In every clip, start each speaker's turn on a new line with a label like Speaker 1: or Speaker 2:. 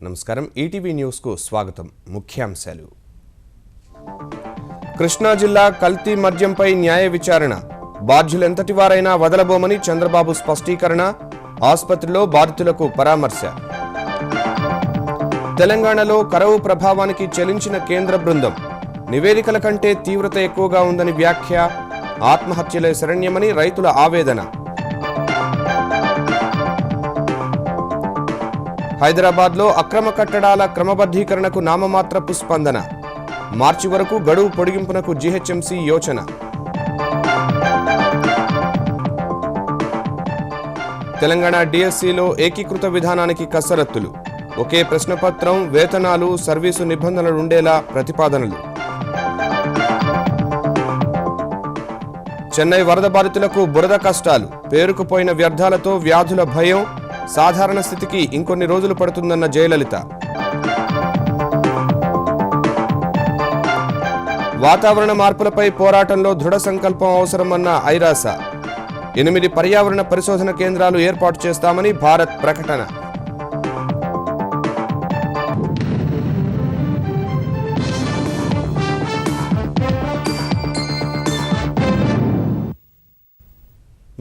Speaker 1: నమస్కారం ETV news కు స్వాగతం ముఖ్యాంశాలు కృష్ణా జిల్లా కల్తీ మద్యంపై న్యాయ విచారణ బాధ్యులెంతటి వారైనా వదలబోమని చంద్రబాబు స్పష్టీకరణ ఆసుపత్రిలో బాధితులకు పరామర్శ తెలంగాణలో కరువు ప్రభావానికి చెలించిన కేంద్ర బృందం నివేదికల కంటే తీవ్రత ఎక్కువగా ఉందని వ్యాఖ్య ఆత్మహత్యలే శరణ్యమని రైతుల ఆవేదన హైదరాబాద్లో అక్రమ కట్టడాల క్రమబద్ధీకరణకు నామమాత్రపు స్పందన మార్చి వరకు గడువు పొడిగింపునకు జీహెచ్ఎంసీ యోచన తెలంగాణ డిఎస్సిలో ఏకీకృత విధానానికి కసరత్తులు ఒకే ప్రశ్నపత్రం వేతనాలు సర్వీసు నిబంధనలు ఉండేలా ప్రతిపాదనలు చెన్నై వరద బాధితులకు బురద కష్టాలు పేరుకుపోయిన వ్యర్థాలతో వ్యాధుల భయం సాధారణ స్థితికి ఇంకొన్ని రోజులు పడుతుందన్న జయలలిత వాతావరణ మార్పులపై పోరాటంలో దృఢ సంకల్పం అవసరమన్న ఐరాస 8 పర్యావరణ పరిశోధన కేంద్రాలు ఏర్పాటు చేస్తామని భారత్ ప్రకటన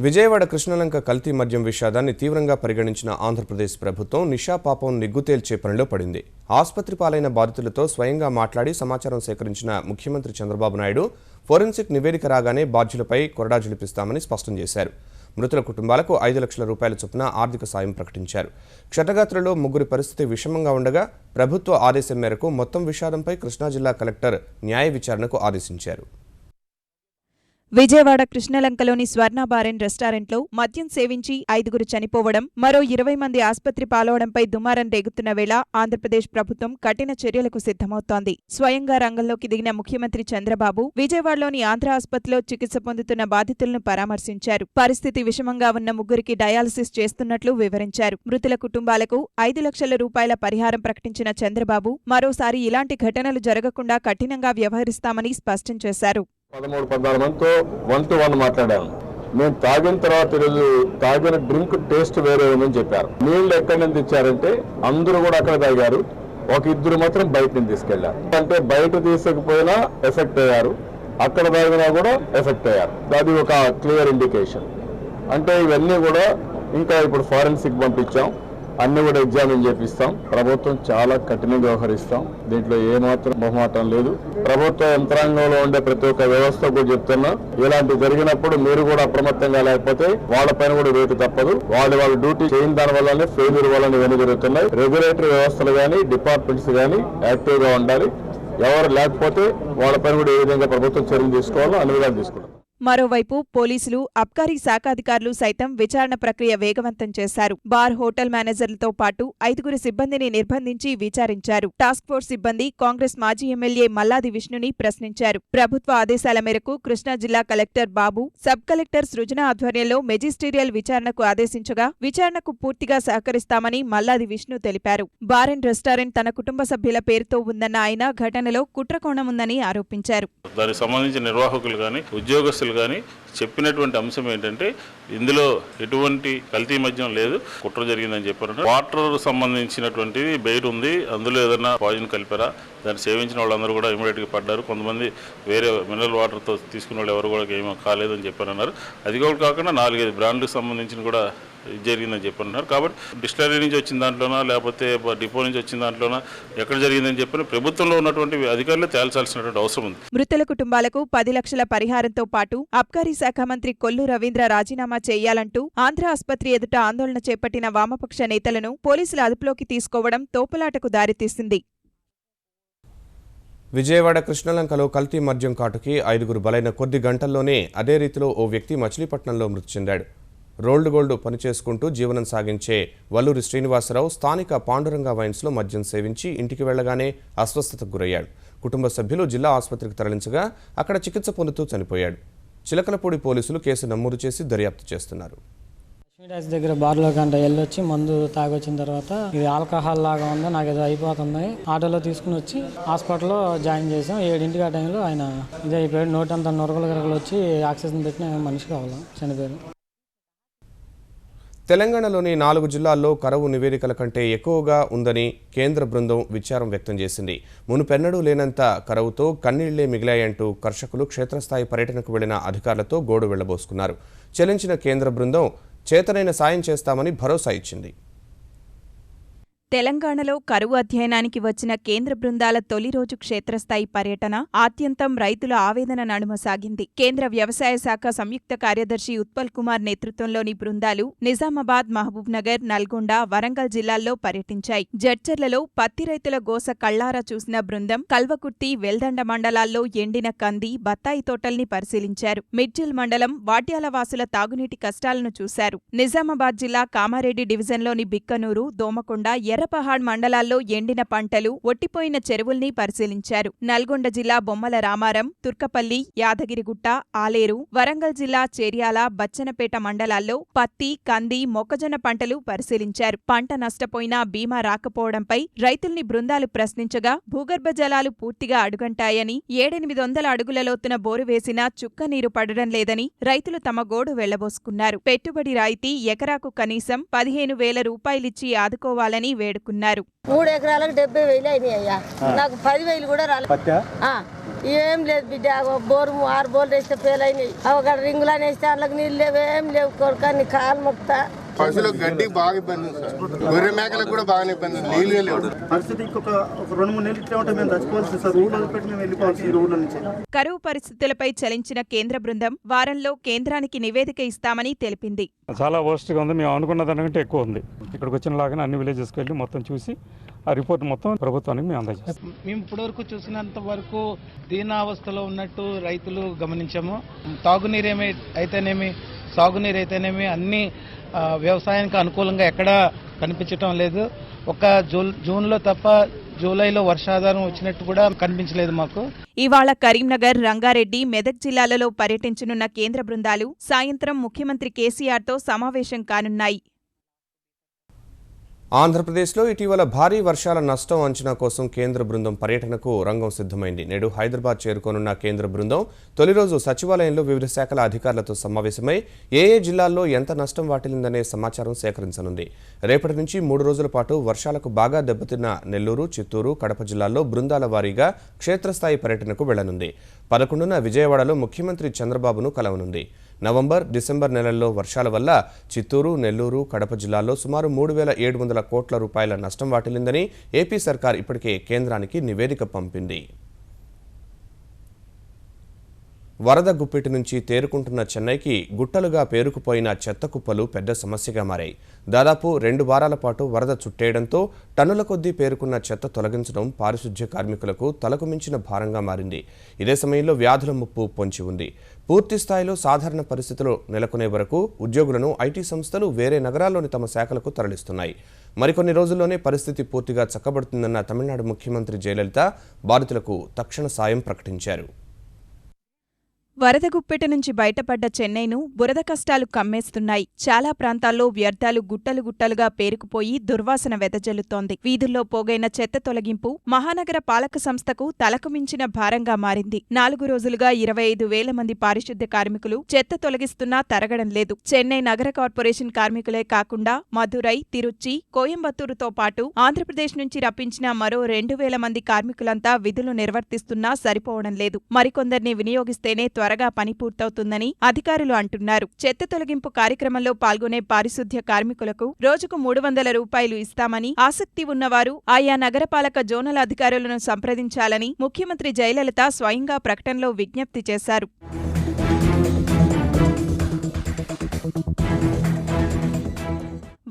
Speaker 1: విజయవాడ కృష్ణలంక కల్తీ మద్యం విషాదాన్ని తీవ్రంగా పరిగణించిన ఆంధ్రప్రదేశ్ ప్రభుత్వం నిషా పాపం నిగ్గుతేల్చే పనిలో పడింది. ఆసుపత్రి పాలైన బాధితులతో స్వయంగా మాట్లాడి సమాచారం సేకరించిన ముఖ్యమంత్రి చంద్రబాబు నాయుడు ఫోరెన్సిక్ నివేదిక రాగానే బాధ్యులపై కొరడా జలిపిస్తామని స్పష్టం చేశారు. మృతుల కుటుంబాలకు 5 లక్షల రూపాయల చొప్పున ఆర్థిక సాయం ప్రకటించారు. క్షతగాత్రులలో 3 పరిస్థితి విషమంగా ఉండగా ప్రభుత్వ ఆదేశం మేరకు మొత్తం విషాదంపై కృష్ణా జిల్లా కలెక్టర్ న్యాయ విచారణకు ఆదేశించారు.
Speaker 2: విజయవాడ కృష్ణలంకలోని స్వర్ణ బార్ అండ్ రెస్టారెంట్లో మద్యం సేవించి 5 చనిపోవడం, మరో 20 మంది ఆసుపత్రి పాలవడంపై దుమారం రేగుతున్న వేళ ఆంధ్రప్రదేశ్ ప్రభుత్వం కఠిన చర్యలకు సిద్ధమవుతోంది. స్వయంగా రంగంలోకి దిగిన ముఖ్యమంత్రి చంద్రబాబు విజయవాడలోని ఆంధ్ర ఆసుపత్రిలో చికిత్స పొందుతున్న బాధితులను పరామర్శించారు. పరిస్థితి విషమంగా ఉన్న 3కి డయాలసిస్ చేస్తున్నట్లు వివరించారు. మృతుల కుటుంబాలకు 5 లక్షల రూపాయల పరిహారం ప్రకటించిన చంద్రబాబు మరోసారి ఇలాంటి ఘటనలు జరగకుండా కఠినంగా వ్యవహరిస్తామని స్పష్టం చేశారు.
Speaker 3: 13-14 మందితో 1-to-1 మాట్లాడాను. మేము తాగిన తర్వాత ఈరోజు తాగిన డ్రింక్ టేస్ట్ వేరే ఉందని చెప్పారు. నీళ్ళు ఎక్కడి నుంచి ఇచ్చారంటే అందరూ కూడా అక్కడ తాగారు, 1-2 మాత్రం బయట నుంచి తీసుకెళ్లారు. అంటే బయట తీసుకపోయినా ఎఫెక్ట్ అయ్యారు, అక్కడ తాగినా కూడా ఎఫెక్ట్ అయ్యారు. అది ఒక క్లియర్ ఇండికేషన్. అంటే ఇవన్నీ కూడా ఇంకా ఇప్పుడు ఫారెన్సిక్ పంపించాం, అన్ని కూడా ఎగ్జామిన్ చేపిస్తాం. ప్రభుత్వం చాలా కఠినంగా వ్యవహరిస్తాం, దీంట్లో ఏమాత్రం మొహమాటం లేదు. ప్రభుత్వ యంత్రాంగంలో ఉండే ప్రతి ఒక్క వ్యవస్థ కూడా చెప్తున్నా, ఇలాంటి జరిగినప్పుడు మీరు కూడా అప్రమత్తంగా లేకపోతే వాళ్ళపైన కూడా వేటు తప్పదు. వాళ్ళ డ్యూటీ చేయని దాని వల్లనే ఫెయిల్యూర్ వల్ల ఇవన్నీ జరుగుతున్నాయి. రెగ్యులేటరీ వ్యవస్థలు కానీ డిపార్ట్మెంట్స్ కానీ యాక్టివ్ గా ఉండాలి. ఎవరు లేకపోతే వాళ్ళపైన కూడా ఏ విధంగా ప్రభుత్వం చర్యలు తీసుకోవాలో అన్ని విధాలు తీసుకున్నాం.
Speaker 2: మరోవైపు పోలీసులు, అబ్కారీ శాఖాధికారులు సైతం విచారణ ప్రక్రియ వేగవంతం చేశారు. బార్, హోటల్ మేనేజర్లతో పాటు 5 సిబ్బందిని నిర్బంధించి విచారించారు. టాస్క్ ఫోర్స్ సిబ్బంది కాంగ్రెస్ మాజీ ఎమ్మెల్యే మల్లాది విష్ణుని ప్రశ్నించారు. ప్రభుత్వ ఆదేశాల మేరకు కృష్ణా జిల్లా కలెక్టర్ బాబు, సబ్ కలెక్టర్ సృజన ఆధ్వర్యంలో మెజిస్టీరియల్ విచారణకు ఆదేశించగా విచారణకు పూర్తిగా సహకరిస్తామని మల్లాది విష్ణు తెలిపారు. బార్ అండ్ రెస్టారెంట్ తన కుటుంబ సభ్యుల పేరుతో ఉందన్న ఆయన ఘటనలో కుట్రకోణముందని ఆరోపించారు.
Speaker 4: దానికి సంబంధించిన నిర్వాహకులు కానీ ఉద్యోగస్తులు కానీ చెప్పినటువంటి అంశం ఏంటంటే ఇందులో ఎటువంటి కల్తీ మద్యం లేదు, కుట్ర జరిగిందని చెప్పారు. వాటర్ సంబంధించినటువంటి బయట ఉంది, అందులో ఏదైనా పాయిజన్ కలిపారా, దాన్ని సేవించిన వాళ్ళందరూ కూడా ఇమీడియట్గా పడ్డారు. కొంతమంది వేరే మినరల్ వాటర్తో తీసుకున్న వాళ్ళు ఎవరు కూడా ఏమీ కాలేదని చెప్పారన్నారు. అది కూడా కాకుండా 4-5 బ్రాండ్లకు సంబంధించిన కూడా జరిగిందని చెప్పన్నారు. కాబట్టి డిస్టిలరీ నుంచి వచ్చిన దాంట్లోనా లేకపోతే డిపో నుంచి వచ్చిన దాంట్లోనా ఎక్కడ జరిగిందని చెప్పి ప్రభుత్వంలో ఉన్నటువంటి అధికారులు తేల్చాల్సినటువంటి అవసరం ఉంది.
Speaker 2: మృతుల కుటుంబాలకు 10 లక్షల పరిహారంతో పాటు అబ్కారీ శాఖ మంత్రి కొల్లు రవీంద్ర రాజీనామా చేయాలంటూ ఆంధ్ర ఆసుపత్రి ఎదుట ఆందోళన చేపట్టిన వామపక్ష నేతలను పోలీసులు అదుపులోకి తీసుకోవడం తోపులాటకు దారితీసింది.
Speaker 1: విజయవాడ కృష్ణలంకలో కల్తీ మద్యం కాటుకి 5 బలైన కొద్ది గంటల్లోనే అదే రీతిలో ఓ వ్యక్తి మచిలీపట్నంలో మృతి చెందాడు. రోల్డ్ గోల్డ్ పనిచేసుకుంటూ జీవనం సాగించే వల్లూరి శ్రీనివాసరావు స్థానిక పాండురంగ వైన్స్లో మద్యం సేవించి ఇంటికి వెళ్లగానే అస్వస్థతకు గురయ్యాడు. కుటుంబ సభ్యులు జిల్లా ఆసుపత్రికి తరలించగా అక్కడ చికిత్స పొందుతూ చనిపోయాడు. చిలకలపూడి పోలీసులు కేసు నమోదు చేసి దర్యాప్తు చేస్తున్నారు.
Speaker 5: దగ్గర బార్లో గంట వెళ్ళొచ్చి మందు తాగొచ్చిన తర్వాత ఇది ఆల్కహాల్ లాగా ఉందా, నాకు ఏదో అయిపోతుంది, ఆటోలో తీసుకుని వచ్చి హాస్పిటల్లో జాయిన్ చేసాం. 7 ఆ టైంలో ఆయన ఇది అయిపోయాడు. నోటంతా నొరగలు వచ్చి ఆక్సిజన్ పెట్టిన మనిషి కావాలి, చనిపోయాడు.
Speaker 1: తెలంగాణలోని 4 జిల్లాల్లో కరువు నివేదికల కంటే ఎక్కువగా ఉందని కేంద్ర బృందం విచారం వ్యక్తం చేసింది. మునుపెన్నడూ లేనంత కరువుతో కన్నీళ్లే మిగిలాయంటూ కర్షకులు క్షేత్రస్థాయి పర్యటనకు వెళ్లిన అధికారులతో గోడు వెళ్లబోసుకున్నారు. చెల్లించిన కేంద్ర బృందం చేతనైన సాయం చేస్తామని భరోసా ఇచ్చింది.
Speaker 2: తెలంగాణలో కరువు అధ్యయనానికి వచ్చిన కేంద్ర బృందాల తొలి రోజు క్షేత్రస్థాయి పర్యటన ఆద్యంతం రైతుల ఆవేదన నడుమ సాగింది. కేంద్ర వ్యవసాయ శాఖ సంయుక్త కార్యదర్శి ఉత్పల్ కుమార్ నేతృత్వంలోని బృందాలు నిజామాబాద్, మహబూబ్నగర్, నల్గొండ, వరంగల్ జిల్లాల్లో పర్యటించాయి. జడ్చర్లలో పత్తి రైతుల గోస కళ్లారా చూసిన బృందం కల్వకుర్తి, వెల్దండ మండలాల్లో ఎండిన కంది, బత్తాయి తోటల్ని పరిశీలించారు. మిడ్జిల్ మండలం వాడ్యాల వాసుల తాగునీటి కష్టాలను చూశారు. నిజామాబాద్ జిల్లా కామారెడ్డి డివిజన్లోని బిక్కనూరు, దోమకొండ, ఎర్రపహాడ్ మండలాల్లో ఎండిన పంటలు, ఒట్టిపోయిన చెరువుల్ని పరిశీలించారు. నల్గొండ జిల్లా బొమ్మల రామారం, తుర్కపల్లి, యాదగిరిగుట్ట, ఆలేరు, వరంగల్ జిల్లా చేర్యాల, బచ్చనపేట మండలాల్లో పత్తి, కంది, మొక్కజొన్న పంటలు పరిశీలించారు. పంట నష్టపోయినా బీమా రాకపోవడంపై రైతుల్ని బృందాలు ప్రశ్నించగా భూగర్భ జలాలు పూర్తిగా అడుగంటాయని, 700-800 అడుగుల లోతున బోరు వేసినా చుక్క నీరు పడడం లేదని రైతులు తమ గోడు వెళ్లబోసుకున్నారు. పెట్టుబడి రాయితీ ఎకరాకు కనీసం 15,000 రూపాయలిచ్చి ఆదుకోవాలని వేడుకున్నారు.
Speaker 6: 3 ఎకరాలకు 70,000 అయినాయి అయ్యా. నాకు 10,000 కూడా రాలేదు. ఏం లేదు బిడ్డ, 6 బోర్లు వేస్తే ఫెయిల్ అయినాయి. ఒక రింగులని వేస్తే అందులోకి నీళ్ళు లేవు, ఏం లేవు. కొడుకాన్ని కాలు మొక్తా.
Speaker 7: పశువులకు గడ్డి బాగా ఇబ్బంది ఉంది సార్. గొర్రె మేకలకు కూడా బాగా ఇబ్బంది ఉంది. నీళ్ళు లేవు.
Speaker 8: పరిస్థితి ఇంకొక 2-3 నెలలు ఇట్లా ఉంటే మేము చచ్చిపోవాల్సింది సార్. ఊళ్ళో పెట్టి మేము వెళ్ళిపోవాల్సి ఈ ఊళ్ళ నుంచి.
Speaker 2: కరువు పరిస్థితులపై చలించిన కేంద్ర బృందం వారంలో కేంద్రానికి నివేదిక ఇస్తామని తెలిపింది.
Speaker 9: చాలా వర్స్ట్గా ఉంది. మేము అనుకున్న దానికంటే ఎక్కువ ఉంది. ఇక్కడికి వచ్చిన లాగానే అన్ని విలేజెస్కి వెళ్ళి మొత్తం చూసి ఆ రిపోర్ట్ మొత్తం ప్రభుత్వానికి మేము అందజేస్తాం.
Speaker 10: మేము ఇప్పటివరకు చూసినంత వరకు దీనావస్థలో ఉన్నట్టు రైతులు గమనించాము. తాగునీరు అయితేనేమి, సాగునీరు అయితేనేమి అన్ని వ్యవసాయానికి అనుకూలంగా ఎక్కడా కనిపించటం లేదు. ఒక జూన్లో తప్ప జూలైలో వర్షాధారం వచ్చినట్టు కూడా కనిపించలేదు మాకు.
Speaker 2: ఇవాళ కరీంనగర్, రంగారెడ్డి, మెదక్ జిల్లాలలో పర్యటించనున్న కేంద్ర బృందాలు సాయంత్రం ముఖ్యమంత్రి కేసీఆర్తో సమావేశం కానున్నాయి.
Speaker 1: ఆంధ్రప్రదేశ్లో ఇటీవల భారీ వర్షాల నష్టం అంచనా కోసం కేంద్ర బృందం పర్యటనకు రంగం సిద్ధమైంది. నేడు హైదరాబాద్ చేరుకోనున్న కేంద్ర బృందం తొలి రోజు సచివాలయంలో వివిధ శాఖల అధికారులతో సమావేశమై ఏ జిల్లాల్లో ఎంత నష్టం వాటిల్లిందనే సమాచారం సేకరించనుంది. రేపటి నుంచి 3 రోజుల పాటు వర్షాలకు బాగా దెబ్బతిన్న నెల్లూరు, చిత్తూరు, కడప జిల్లాల్లో బృందాల వారీగా క్షేత్రస్థాయి పర్యటనకు వెళ్లనుంది. 11న విజయవాడలో ముఖ్యమంత్రి చంద్రబాబును కలవనుంది. నవంబర్, డిసెంబర్ నెలల్లో వర్షాల వల్ల చిత్తూరు, నెల్లూరు, కడప జిల్లాల్లో సుమారు 3,700 కోట్ల రూపాయల నష్టం వాటిల్లిందని ఏపీ సర్కార్ ఇప్పటికే కేంద్రానికి నివేదిక పంపింది. వరద గుప్పిటి నుంచి తేరుకుంటున్న చెన్నైకి గుట్టలుగా పేరుకుపోయిన చెత్త కుప్పలు పెద్ద సమస్యగా మారాయి. దాదాపు 2 వారాల పాటు వరద చుట్టేయడంతో టన్నుల కొద్దీ పేరుకున్న చెత్త తొలగించడం పారిశుధ్య కార్మికులకు తలకు మించిన భారంగా మారింది. ఇదే సమయంలో వ్యాధుల ముప్పు పొంచి ఉంది. పూర్తి స్థాయిలో సాధారణ పరిస్థితులు నెలకొనే వరకు ఉద్యోగులను ఐటీ సంస్థలు వేరే నగరాల్లోని తమ శాఖలకు తరలిస్తున్నాయి. మరికొన్ని రోజుల్లోనే పరిస్థితి పూర్తిగా చక్కబడుతుందన్న తమిళనాడు ముఖ్యమంత్రి జయలలిత బాధితులకు తక్షణ సాయం ప్రకటించారు.
Speaker 2: వరద గుప్పెట నుంచి బయటపడ్డ చెన్నైను బురద కష్టాలు కమ్మేస్తున్నాయి. చాలా ప్రాంతాల్లో వ్యర్థాలు గుట్టలు గుట్టలుగా పేరుకుపోయి దుర్వాసన వెదజల్లుతోంది. వీధుల్లో పోగైన చెత్త తొలగింపు మహానగర పాలక సంస్థకు తలకు మించిన భారంగా మారింది. 4 రోజులుగా 25,000 మంది పారిశుద్ధ్య కార్మికులు చెత్త తొలగిస్తున్నా తరగడం లేదు. చెన్నై నగర కార్పొరేషన్ కార్మికులే కాకుండా మదురై, తిరుచి, కోయంబత్తూరుతో పాటు ఆంధ్రప్రదేశ్ నుంచి రప్పించిన మరో 2,000 మంది కార్మికులంతా విధులు నిర్వర్తిస్తున్నా సరిపోవడం లేదు. మరికొందరిని వినియోగిస్తేనే త్వరగా పని పూర్తవుతుందని అధికారులు అంటున్నారు. చెత్త తొలగింపు కార్యక్రమంలో పాల్గొనే పారిశుద్ధ్య కార్మికులకు రోజుకు 300 రూపాయలు ఇస్తామని, ఆసక్తి ఉన్నవారు ఆయా నగరపాలక జోనల్ అధికారులను సంప్రదించాలని ముఖ్యమంత్రి జయలలిత స్వయంగా ప్రకటనలో విజ్ఞప్తి చేశారు.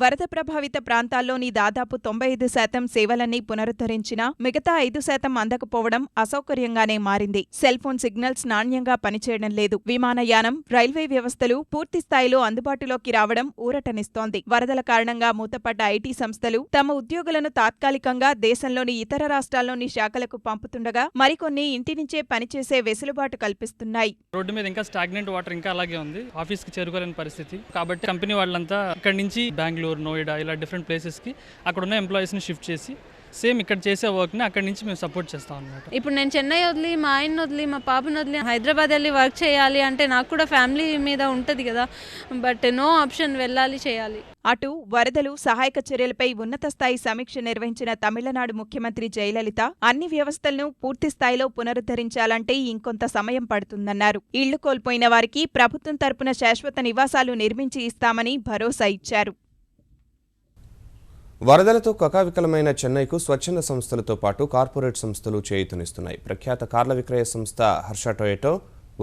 Speaker 2: వరద ప్రభావిత ప్రాంతాల్లోని దాదాపు 95% సేవలన్నీ పునరుద్ధరించినా మిగతా 5% అందకపోవడం అసౌకర్యంగానే మారింది. సెల్ఫోన్ సిగ్నల్స్ నాణ్యంగా పనిచేయడం లేదు. విమానయానం, రైల్వే వ్యవస్థలు పూర్తి స్థాయిలో అందుబాటులోకి రావడం ఊరటనిస్తోంది. వరదల కారణంగా మూతపడ్డ ఐటీ సంస్థలు తమ ఉద్యోగులను తాత్కాలికంగా దేశంలోని ఇతర రాష్ట్రాల్లోని శాఖలకు పంపుతుండగా మరికొన్ని ఇంటి నుంచే పనిచేసే వెసులుబాటు కల్పిస్తున్నాయి.
Speaker 5: రోడ్డు మీద ఇంకా స్టాగ్నెంట్ వాటర్ ఇంకా అలాగే ఉంది. ఆఫీస్కి చేరుకోలేని పరిస్థితి. కాబట్టి కంపెనీ వాళ్ళంతా ఇక్కడి నుంచి బెంగళూరు, నోయిడా ఇలా డిఫరెంట్ ప్లేసెస్కి అక్కడ ఉన్న ఎంప్లాయీస్ని షిఫ్ట్ చేసి సేమ్ ఇక్కడ చేసే వర్క్ని అక్కడి నుంచి మేము సపోర్ట్ చేస్తాం అన్నమాట.
Speaker 11: ఇప్పుడు నేను చెన్నై వదిలి, మా ఆయన్ని వదిలి, మా పాపను వదిలి హైదరాబాద్ వెళ్ళి వర్క్ చేయాలి అంటే నాకు కూడా ఫ్యామిలీ మీద ఉంటుంది కదా, బట్ నో ఆప్షన్, వెళ్ళాలి, చేయాలి.
Speaker 2: అటు వరదలు సహాయక చర్యలపై ఉన్నత స్థాయి సమీక్ష నిర్వహించిన తమిళనాడు ముఖ్యమంత్రి జయలలిత అన్ని వ్యవస్థలను పూర్తి స్థాయిలో పునరుద్ధరించాలంటే ఇంకొంత సమయం పడుతుందన్నారు. ఇళ్లు కోల్పోయిన వారికి ప్రభుత్వం తరపున శాశ్వత నివాసాలు నిర్మించి ఇస్తామని భరోసా ఇచ్చారు.
Speaker 1: వరదలతో కకావికలమైన చెన్నైకు స్వచ్ఛంద సంస్థలతో పాటు కార్పొరేట్ సంస్థలు చేయూతనిస్తున్నాయి. ప్రఖ్యాత కార్ల విక్రయ సంస్థ హర్ష టొయోటో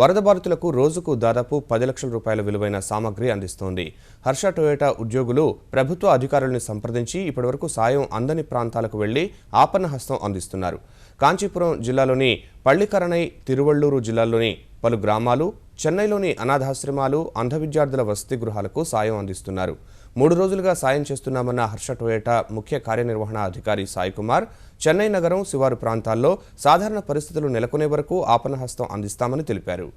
Speaker 1: వరద బాధితులకు రోజుకు దాదాపు 10 లక్షల రూపాయల విలువైన సామగ్రి అందిస్తోంది. హర్ష టొయోటా ఉద్యోగులు ప్రభుత్వ అధికారులను సంప్రదించి ఇప్పటివరకు సాయం అందని ప్రాంతాలకు వెళ్లి ఆపన్న హస్తం అందిస్తున్నారు. కాంచీపురం జిల్లాలోని పள்ளிకరణై, తిరువళ్లూరు జిల్లాల్లోని పలు గ్రామాలు, చెన్నైలోని అనాథాశ్రమాలు, అంధ విద్యార్థుల వసతి గృహాలకు సాయం అందిస్తున్నారు. 3 రోజులుగా సాయం చేస్తున్నామన్న హర్ష టొయోటా ముఖ్య కార్యనిర్వహణ అధికారి సాయి కుమార్, చెన్నై నగరం శివారు ప్రాంతాల్లో సాధారణ పరిస్థితులు నెలకొనే వరకు ఆపన్నహస్తం అందిస్తామని తెలిపారు.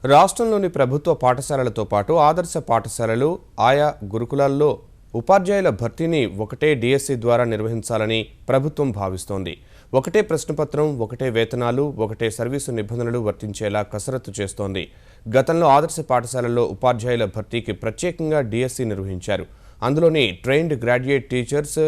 Speaker 1: రాష్ట్రంలోని ప్రభుత్వ పాఠశాలలతో పాటు ఆదర్శ పాఠశాలలు, ఆయా గురుకులాల్లో ఉపాధ్యాయుల భర్తీని ఒకటే డిఎస్సి ద్వారా నిర్వహించాలని ప్రభుత్వం భావిస్తోంది. ఒకటే ప్రశ్నపత్రం, ఒకటే వేతనాలు, ఒకటే సర్వీసు నిబంధనలు వర్తించేలా కసరత్తు చేస్తోంది. గతంలో ఆదర్శ పాఠశాలల్లో ఉపాధ్యాయుల భర్తీకి ప్రత్యేకంగా డిఎస్సి నిర్వహించారు. అందులోని ట్రైన్డ్ గ్రాడ్యుయేట్ టీచర్స్,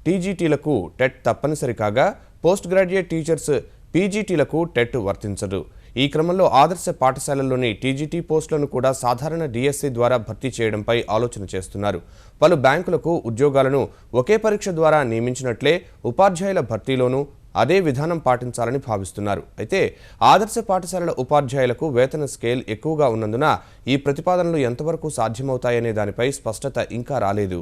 Speaker 1: టీజీటీలకు టెట్ తప్పనిసరి కాగా పోస్ట్ గ్రాడ్యుయేట్ టీచర్స్, పీజీటీలకు టెట్ వర్తించదు. ఈ క్రమంలో ఆదర్శ పాఠశాలల్లోని టీజీటీ పోస్టులను కూడా సాధారణ డిఎస్సి ద్వారా భర్తీ చేయడంపై ఆలోచన చేస్తున్నారు. పలు బ్యాంకులకు ఉద్యోగాలను ఒకే పరీక్ష ద్వారా నియమించినట్లే ఉపాధ్యాయుల భర్తీలోనూ అదే విధానం పాటించాలని భావిస్తున్నారు. అయితే ఆదర్శ పాఠశాలల ఉపాధ్యాయులకు వేతన స్కేల్ ఎక్కువగా ఉన్నందున ఈ ప్రతిపాదనలు ఎంతవరకు సాధ్యమవుతాయనే దానిపై స్పష్టత ఇంకా రాలేదు.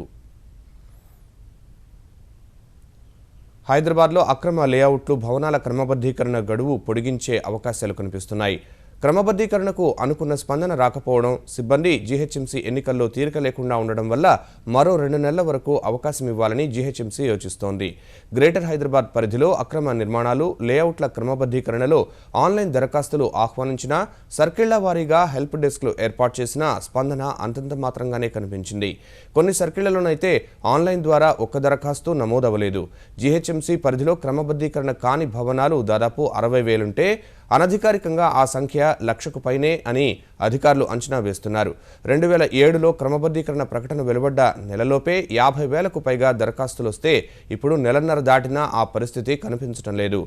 Speaker 1: హైదరాబాద్లో అక్రమ లేఅవుట్లు, భవనాల క్రమబద్ధీకరణ గడువు పొడిగించే అవకాశాలు కనిపిస్తున్నాయి. క్రమబద్ధీకరణకు అనుకున్న స్పందన రాకపోవడం, సిబ్బంది జీహెచ్ఎంసీ ఎన్నికల్లో తీరిక లేకుండా ఉండడం వల్ల మరో 2 నెలల వరకు అవకాశం ఇవ్వాలని జీహెచ్ఎంసీ యోచిస్తోంది. గ్రేటర్ హైదరాబాద్ పరిధిలో అక్రమ నిర్మాణాలు, లేఅవుట్ల క్రమబద్ధీకరణలో ఆన్లైన్ దరఖాస్తులు ఆహ్వానించినా, సర్కిళ్ల వారీగా హెల్ప్ డెస్క్లు ఏర్పాటు చేసినా స్పందన అంతంత మాత్రంగానే కనిపించింది. కొన్ని సర్కిళ్లలోనైతే ఆన్లైన్ ద్వారా ఒక్క దరఖాస్తు నమోదవలేదు. జీహెచ్ఎంసీ పరిధిలో క్రమబద్ధీకరణ కాని భవనాలు దాదాపు 60,000 ఉంటే అనధికారికంగా ఆ సంఖ్య 1,00,000కు పైనే అని అధికారులు అంచనా వేస్తున్నారు. 2007లో క్రమబద్ధీకరణ ప్రకటన వెలువడ్డ నెలలోపే 50,000కు పైగా దరఖాస్తులు వస్తే ఇప్పుడు నెలన్నర దాటినా ఆ పరిస్థితి కనిపించడం లేదు.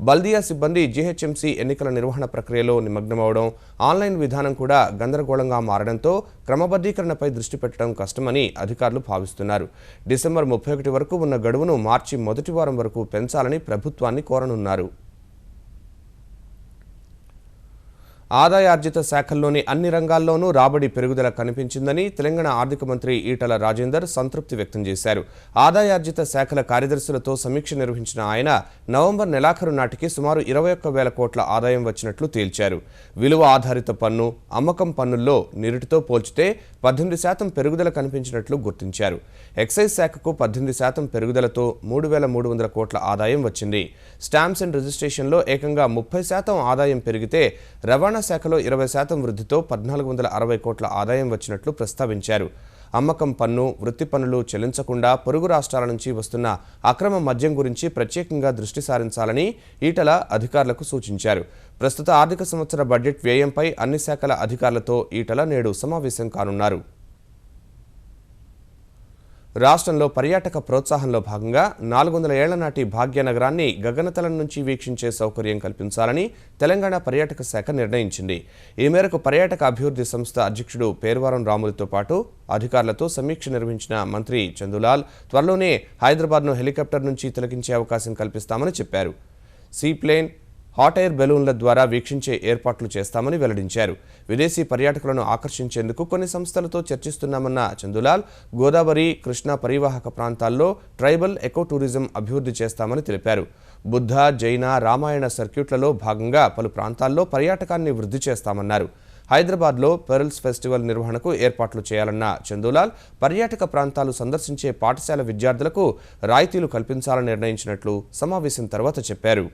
Speaker 1: బల్దియా సిబ్బంది జీహెచ్ఎంసీ ఎన్నికల నిర్వహణ ప్రక్రియలో నిమగ్నమవడం, ఆన్లైన్ విధానం కూడా గందరగోళంగా మారడంతో క్రమబద్ధీకరణపై దృష్టి పెట్టడం కష్టమని అధికారులు భావిస్తున్నారు. డిసెంబర్ 31 వరకు ఉన్న గడువును మార్చి మొదటి వారం వరకు పెంచాలని ప్రభుత్వాన్ని కోరనున్నారు. ఆదాయార్జిత శాఖల్లోని అన్ని రంగాల్లోనూ రాబడి పెరుగుదల కనిపించిందని తెలంగాణ ఆర్థిక మంత్రి ఈటల రాజేందర్ సంతృప్తి వ్యక్తం చేశారు. ఆదాయార్జిత శాఖల కార్యదర్శులతో సమీక్ష నిర్వహించిన ఆయన నవంబర్ నెలాఖరు నాటికి సుమారు 21,000 కోట్ల ఆదాయం వచ్చినట్లు తేల్చారు. విలువ ఆధారిత పన్ను, అమ్మకం పన్నుల్లో నిరుటితో పోల్చితే 18% పెరుగుదల కనిపించినట్లు గుర్తించారు. ఎక్సైజ్ శాఖకు 18% పెరుగుదలతో 3,300 కోట్ల ఆదాయం వచ్చింది. స్టాంప్స్ అండ్ రిజిస్ట్రేషన్లో ఏకంగా 30% ఆదాయం పెరిగితే రవాణా రవాణా శాఖలో 20% వృద్ధితో 1460 కోట్ల ఆదాయం వచ్చినట్లు ప్రస్తావించారు. అమ్మకం పన్ను, వృత్తి పన్నులు చెల్లించకుండా పొరుగు రాష్ట్రాల నుంచి వస్తున్న అక్రమ మద్యం గురించి ప్రత్యేకంగా దృష్టి సారించాలని ఈటల అధికారులకు సూచించారు. ప్రస్తుత ఆర్థిక సంవత్సర బడ్జెట్ వ్యయంపై అన్ని శాఖల అధికారులతో ఈటల నేడు సమావేశం కానున్నారు. రాష్ట్రంలో పర్యాటక ప్రోత్సాహంలో భాగంగా 400 ఏళ్ల నాటి భాగ్యనగరాన్ని గగనతలం నుంచి వీక్షించే సౌకర్యం కల్పించాలని తెలంగాణ పర్యాటక శాఖ నిర్ణయించింది. ఈ మేరకు పర్యాటక అభివృద్ధి సంస్థ అధ్యక్షుడు పేర్వారం రాములతో పాటు అధికారులతో సమీక్ష నిర్వహించిన మంత్రి చందులాల్ త్వరలోనే హైదరాబాద్ను హెలికాప్టర్ నుంచి తిలకించే అవకాశం కల్పిస్తామని చెప్పారు. సీప్లేన్, హాట్ ఎయిర్ బెలూన్ల ద్వారా వీక్షించే ఏర్పాట్లు చేస్తామని వెల్లడించారు. విదేశీ పర్యాటకులను ఆకర్షించేందుకు కొన్ని సంస్థలతో చర్చిస్తున్నామన్న చందులాల్ గోదావరి, కృష్ణా పరివాహక ప్రాంతాల్లో ట్రైబల్ ఎకో టూరిజం అభివృద్ధి చేస్తామని తెలిపారు. బుద్ధ, జైన, రామాయణ సర్క్యూట్లలో భాగంగా పలు ప్రాంతాల్లో పర్యాటకాన్ని వృద్ధి చేస్తామన్నారు. హైదరాబాద్లో పెరల్స్ ఫెస్టివల్ నిర్వహణకు ఏర్పాట్లు చేయాలన్న చందులాల్ పర్యాటక ప్రాంతాలు సందర్శించే పాఠశాల విద్యార్థులకు రాయితీలు కల్పించాలని నిర్ణయించినట్లు సమావేశం తర్వాత చెప్పారు.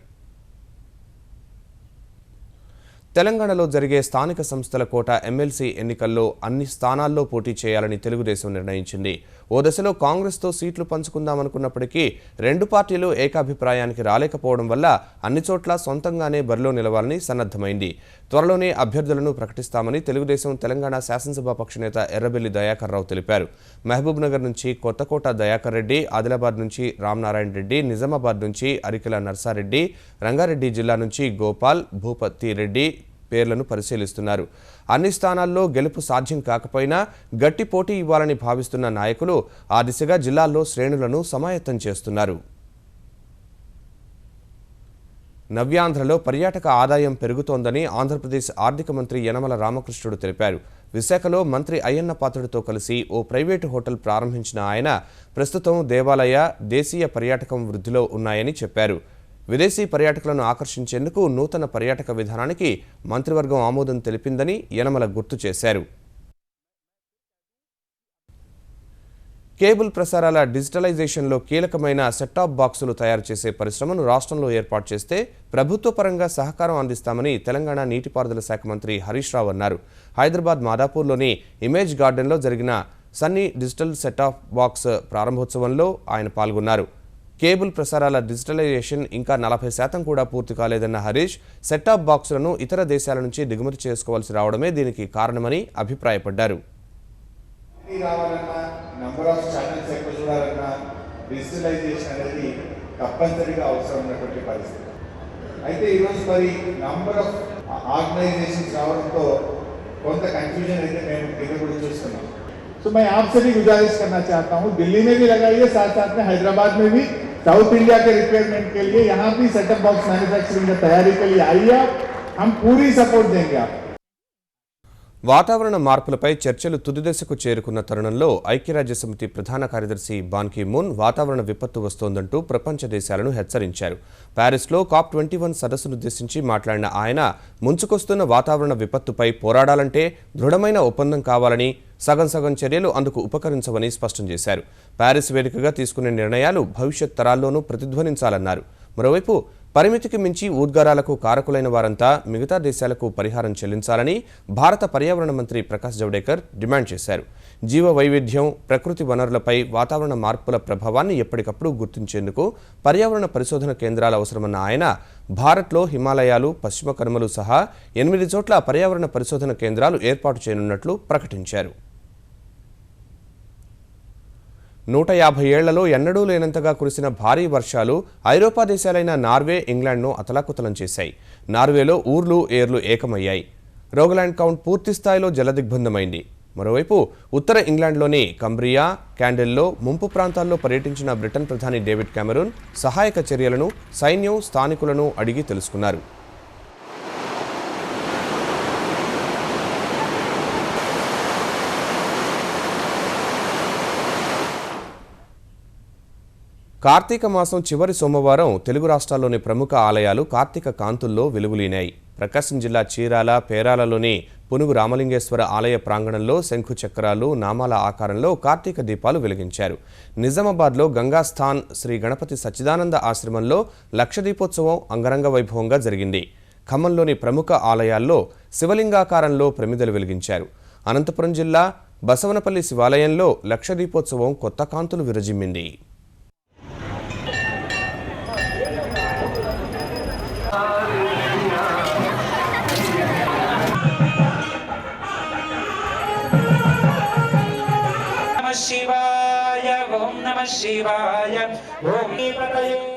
Speaker 1: తెలంగాణలో జరిగే స్థానిక సంస్థల కోటా ఎమ్మెల్సీ ఎన్నికల్లో అన్ని స్థానాల్లో పోటీ చేయాలని తెలుగుదేశం నిర్ణయించింది. ఓ దశలో కాంగ్రెస్తో సీట్లు పంచుకుందామనుకున్నప్పటికీ రెండు పార్టీలు ఏకాభిప్రాయానికి రాలేకపోవడం వల్ల అన్ని చోట్ల సొంతంగానే బరిలో నిలవాలని సన్నద్ధమైంది. త్వరలోనే అభ్యర్థులను ప్రకటిస్తామని తెలుగుదేశం తెలంగాణ శాసనసభ పక్షనేత ఎర్రబెల్లి దయాకర్ రావు తెలిపారు. మహబూబ్ నగర్ నుంచి కొత్తకోట దయాకర్ రెడ్డి, ఆదిలాబాద్ నుంచి రామనారాయణ రెడ్డి, నిజామాబాద్ నుంచి అరికెల నర్సారెడ్డి, రంగారెడ్డి జిల్లా నుంచి గోపాల్ భూపతి రెడ్డి పేర్లను పరిశీలిస్తున్నారు. అన్ని స్థానాల్లో గెలుపు సాధ్యం కాకపోయినా గట్టి పోటీ ఇవ్వాలని భావిస్తున్న నాయకులు ఆ దిశగా జిల్లాల్లో శ్రేణులను సమాయత్తం చేస్తున్నారు. నవ్యాంధ్రలో పర్యాటక ఆదాయం పెరుగుతోందని ఆంధ్రప్రదేశ్ ఆర్థిక మంత్రి యనమల రామకృష్ణుడు తెలిపారు. విశాఖలో మంత్రి అయ్యన్న పాత్రుడితో కలిసి ఓ ప్రైవేటు హోటల్ ప్రారంభించిన ఆయన ప్రస్తుతం దేవాలయ, దేశీయ పర్యాటకం వృద్ధిలో ఉన్నాయని చెప్పారు. విదేశీ పర్యాటకులను ఆకర్షించేందుకు నూతన పర్యాటక విధానానికి మంత్రివర్గం ఆమోదం తెలిపిందని యనమల గుర్తు చేశారు. కేబుల్ ప్రసారాల డిజిటలైజేషన్లో కీలకమైన సెట్టాప్ బాక్సులు తయారు చేసే పరిశ్రమను రాష్ట్రంలో ఏర్పాటు చేస్తే ప్రభుత్వ పరంగా సహకారం అందిస్తామని తెలంగాణ నీటిపారుదల శాఖ మంత్రి హరీష్ రావు అన్నారు. హైదరాబాద్ మాదాపూర్లోని ఇమేజ్ గార్డెన్లో జరిగిన సన్నీ డిజిటల్ సెట్టాప్ బాక్స్ ప్రారంభోత్సవంలో ఆయన పాల్గొన్నారు. కేబుల్ ప్రసారాల డిజిటలైజేషన్ ఇంకా 40% కూడా పూర్తి కాలేదన్న హరీష్ సెట్టాప్ బాక్సులను ఇతర దేశాల నుంచి దిగుమతి చేసుకోవాల్సి రావడమే దీనికి కారణమని అభిప్రాయపడ్డారు.
Speaker 12: డిజిటలైజేషన్ అనేది తప్పనిసరిగా అవసరం ఉన్నటువంటి పరిస్థితి. అయితే ఈరోజు మరి నంబర్ ఆఫ్ ఆర్గనైజేషన్స్ రావడంతో కొంత కన్फ्यूजन అయితే మేము కింద కూడా చూస్తున్నాం. तो मैं आपसे भी गुजारिश करना चाहता हूँ, दिल्ली में भी लगाइए, साथ साथ में हैदराबाद में भी साउथ इंडिया के रिक्वायरमेंट के लिए यहाँ भी सेटअप बॉक्स मैन्युफैक्चरिंग की तैयारी के लिए आइए, हम पूरी सपोर्ट देंगे आप.
Speaker 1: వాతావరణ మార్పులపై చర్చలు తుది దశకు చేరుకున్న తరుణంలో ఐక్యరాజ్యసమితి ప్రధాన కార్యదర్శి బాన్ కీ మూన్ వాతావరణ విపత్తు వస్తోందంటూ ప్రపంచ దేశాలను హెచ్చరించారు. ప్యారిస్లో COP21 సదస్సునుద్దేశించి మాట్లాడిన ఆయన ముంచుకొస్తున్న వాతావరణ విపత్తుపై పోరాడాలంటే దృఢమైన ఒప్పందం కావాలని, సగం చర్యలు అందుకు ఉపకరించవని స్పష్టం చేశారు. ప్యారిస్ వేదికగా తీసుకునే నిర్ణయాలు భవిష్యత్ తరాల్లోనూ ప్రతిధ్వనించాలన్నారు. మరోవైపు పరిమితికి మించి ఉద్గారాలకు కారకులైన వారంతా మిగతా దేశాలకు పరిహారం చెల్లించాలని భారత పర్యావరణ మంత్రి ప్రకాష్ జవడేకర్ డిమాండ్ చేశారు. జీవ వైవిధ్యం, ప్రకృతి వనరులపై వాతావరణ మార్పుల ప్రభావాన్ని ఎప్పటికప్పుడు గుర్తించేందుకు పర్యావరణ పరిశోధన కేంద్రాలు అవసరమన్న ఆయన భారత్లో హిమాలయాలు, పశ్చిమ కనుమలు సహా 8 చోట్ల పర్యావరణ పరిశోధన కేంద్రాలు ఏర్పాటు చేయనున్నట్లు ప్రకటించారు. 150 ఏళ్లలో ఎన్నడూ లేనంతగా కురిసిన భారీ వర్షాలు ఐరోపా దేశాలైన నార్వే, ఇంగ్లాండ్ను అతలాకుతలం చేశాయి. నార్వేలో ఊర్లు, ఏర్లు ఏకమయ్యాయి. రోగలాండ్ కౌంట్ పూర్తి స్థాయిలో జలదిగ్బంధమైంది. మరోవైపు ఉత్తర ఇంగ్లాండ్లోని కంబ్రియా, క్యాండెల్లో ముంపు ప్రాంతాల్లో పర్యటించిన బ్రిటన్ ప్రధాని డేవిడ్ కెమెరూన్ సహాయక చర్యలను సైన్యం, స్థానికులను అడిగి తెలుసుకున్నారు. కార్తీక మాసం చివరి సోమవారం తెలుగు రాష్ట్రాల్లోని ప్రముఖ ఆలయాలు కార్తీక కాంతుల్లో వెలుగులీనాయి. ప్రకాశం జిల్లా చీరాల, పేరాలలోని పునుగు రామలింగేశ్వర ఆలయ ప్రాంగణంలో శంఖు చక్రాలు, నామాల ఆకారంలో కార్తీక దీపాలు వెలిగించారు. నిజామాబాద్లో గంగాస్థాన్ శ్రీ గణపతి సచ్చిదానంద ఆశ్రమంలో లక్ష దీపోత్సవం అంగరంగ వైభవంగా జరిగింది. ఖమ్మంలోని ప్రముఖ ఆలయాల్లో శివలింగాకారంలో ప్రమిదలు వెలిగించారు. అనంతపురం జిల్లా బసవనపల్లి శివాలయంలో లక్షదీపోత్సవం కొత్త కాంతులు విరజిమ్మింది.
Speaker 13: శివాయ ఓం నమః శివాయ ఓం పతయే